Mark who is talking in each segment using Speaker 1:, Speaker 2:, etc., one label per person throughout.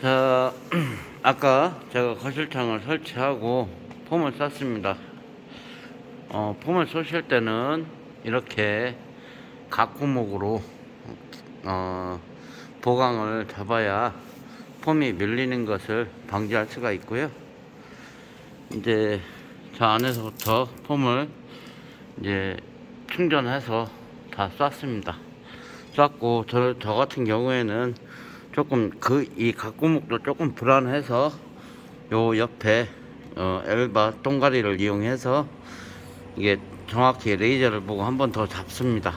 Speaker 1: 자, 아까 제가 거실창을 설치하고 폼을 쌌습니다. 폼을 쏘실 때는 이렇게 각구목으로 보강을 잡아야 폼이 밀리는 것을 방지할 수가 있고요. 이제 저 안에서부터 폼을 이제 충전해서 다 쐈습니다. 쐈고 저 같은 경우에는 조금 이 각구목도 조금 불안해서 요 옆에 엘바 동가리를 이용해서 이게 정확히 레이저를 보고 한 번 더 잡습니다.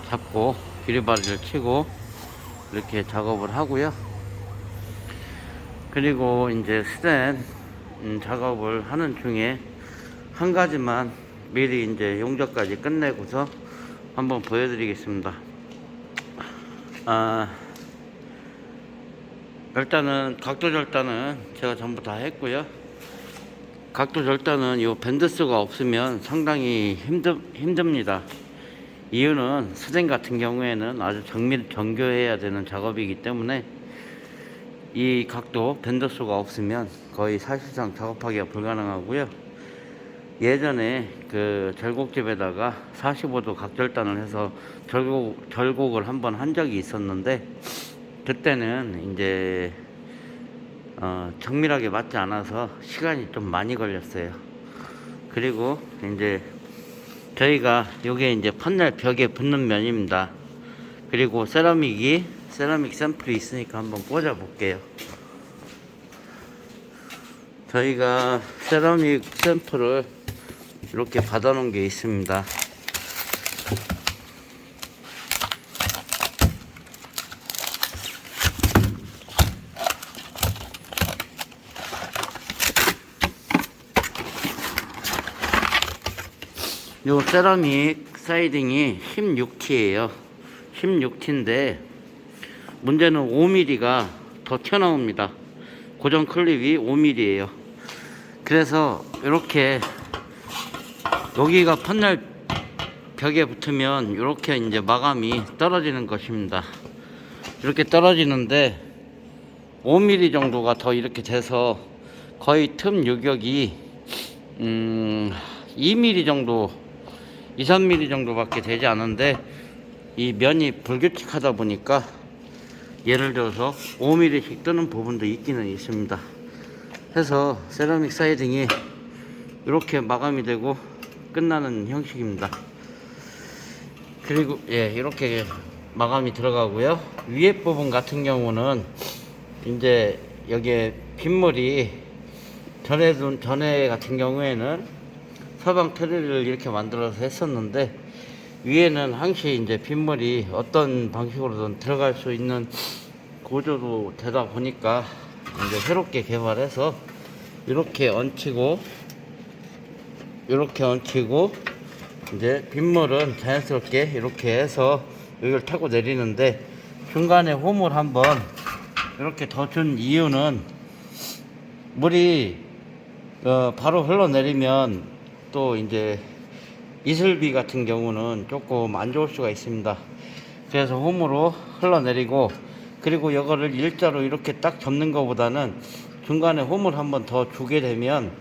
Speaker 1: 잡고 기리바리를 치고 이렇게 작업을 하고요. 그리고 이제 스텐 작업을 하는 중에 한 가지만 미리 이제 용접까지 끝내고서 한번 보여드리겠습니다. 일단은 각도 절단은 제가 전부 다 했고요. 각도 절단은 이 밴드스가 없으면 상당히 힘듭니다. 이유는 스텐 같은 경우에는 아주 정교해야 되는 작업이기 때문에 이 각도 밴드스가 없으면 거의 사실상 작업하기가 불가능하고요. 예전에 그 절곡집에다가 45도 각절단을 해서 절곡을 한번 한 적이 있었는데, 그때는 이제 정밀하게 맞지 않아서 시간이 좀 많이 걸렸어요. 그리고 이제 저희가 요게 이제 판넬 벽에 붙는 면입니다. 그리고 세라믹 샘플이 있으니까 한번 꽂아 볼게요. 저희가 세라믹 샘플을 이렇게 받아 놓은 게 있습니다. 요 세라믹 사이딩이 16T예요. 16T인데 문제는 5mm가 더 튀어나옵니다. 고정 클립이 5mm예요. 그래서 이렇게 여기가 판넬 벽에 붙으면 이렇게 이제 마감이 떨어지는 것입니다. 이렇게 떨어지는데 5mm 정도가 더 이렇게 돼서 거의 틈 유격이 2mm 정도 2, 3mm 정도밖에 되지 않은데 이 면이 불규칙하다 보니까 예를 들어서 5mm씩 뜨는 부분도 있기는 있습니다. 해서 세라믹 사이딩이 이렇게 마감이 되고 끝나는 형식입니다. 그리고 이렇게 마감이 들어가고요. 위에 부분 같은 경우는 이제 여기에 빗물이 전에 같은 경우에는 서방 트리를 이렇게 만들어서 했었는데, 위에는 항시 이제 빗물이 어떤 방식으로든 들어갈 수 있는 구조로 되다 보니까 이제 새롭게 개발해서 이렇게 얹히고 이제 빗물은 자연스럽게 이렇게 해서 여기를 타고 내리는데, 중간에 홈을 한번 이렇게 더 준 이유는 물이 바로 흘러내리면 또 이제 이슬비 같은 경우는 조금 안 좋을 수가 있습니다. 그래서 홈으로 흘러내리고, 그리고 이거를 일자로 이렇게 딱 접는 것보다는 중간에 홈을 한번 더 주게 되면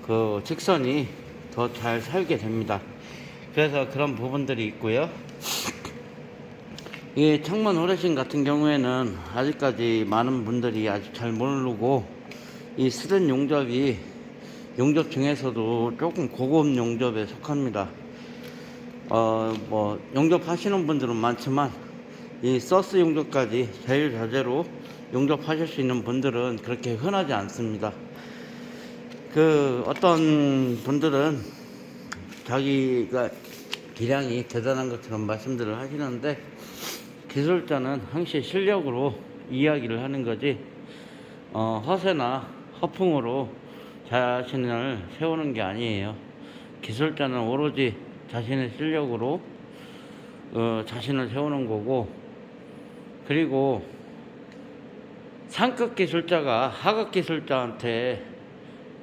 Speaker 1: 그 직선이 더 잘 살게 됩니다. 그래서 그런 부분들이 있고요. 이 창문 호레싱 같은 경우에는 아직까지 많은 분들이 아직 잘 모르고, 이 스텐 용접 중에서도 조금 고급 용접에 속합니다. 용접하시는 분들은 많지만 이 서스 용접까지 제일 자재로 용접하실 수 있는 분들은 그렇게 흔하지 않습니다. 어떤 분들은 자기가 기량이 대단한 것처럼 말씀들을 하시는데, 기술자는 항시 실력으로 이야기를 하는 거지 허세나 허풍으로 자신을 세우는 게 아니에요. 기술자는 오로지 자신의 실력으로 자신을 세우는 거고, 그리고 상급 기술자가 하급 기술자한테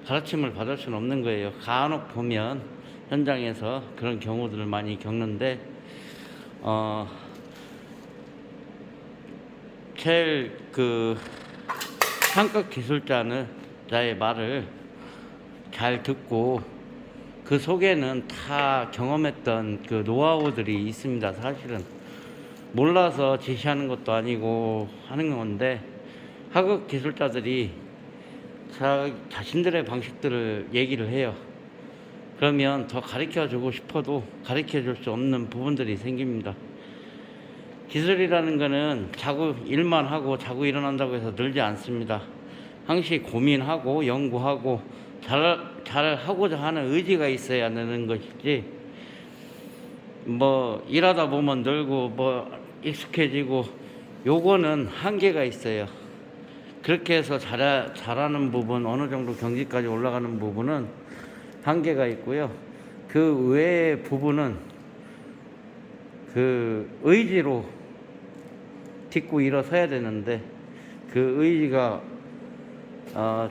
Speaker 1: 가르침을 받을 수는 없는 거예요. 간혹 보면 현장에서 그런 경우들을 많이 겪는데, 제일 상급 기술자는 자의 말을 잘 듣고 그 속에는 다 경험했던 그 노하우들이 있습니다. 사실은 몰라서 지시하는 것도 아니고 하는 건데, 하급 기술자들이 자신들의 방식들을 얘기를 해요. 그러면 더 가르쳐 주고 싶어도 가르쳐 줄 수 없는 부분들이 생깁니다. 기술이라는 거는 자꾸 일만 하고 자꾸 일어난다고 해서 늘지 않습니다. 항시 고민하고 연구하고 잘 하고자 하는 의지가 있어야 느는 것이지, 뭐 일하다 보면 늘고 뭐 익숙해지고, 요거는 한계가 있어요. 그렇게 해서 잘하는 부분, 어느 정도 경지까지 올라가는 부분은 한계가 있고요. 그 외의 부분은 그 의지로 딛고 일어서야 되는데, 그 의지가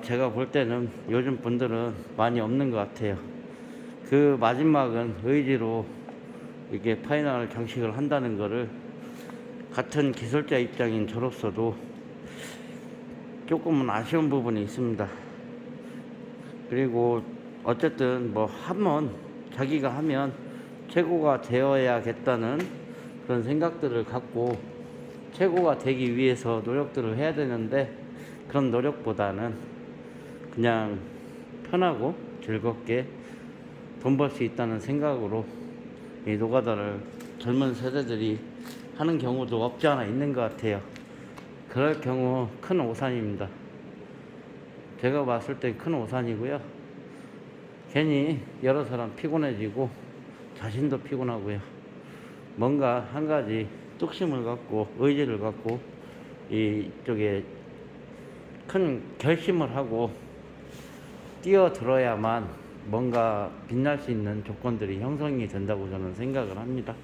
Speaker 1: 제가 볼 때는 요즘 분들은 많이 없는 것 같아요. 그 마지막은 의지로 이게 파이널 장식을 한다는 거를 같은 기술자 입장인 저로서도 조금은 아쉬운 부분이 있습니다. 그리고 어쨌든 뭐 한번 자기가 하면 최고가 되어야겠다는 그런 생각들을 갖고 최고가 되기 위해서 노력들을 해야 되는데, 그런 노력보다는 그냥 편하고 즐겁게 돈 벌 수 있다는 생각으로 이 노가다를 젊은 세대들이 하는 경우도 없지 않아 있는 것 같아요. 그럴 경우 큰 오산입니다. 제가 봤을 때 큰 오산이고요. 괜히 여러 사람 피곤해지고 자신도 피곤하고요. 뭔가 한 가지 뚝심을 갖고 의지를 갖고 이쪽에 큰 결심을 하고 뛰어들어야만 뭔가 빛날 수 있는 조건들이 형성이 된다고 저는 생각을 합니다.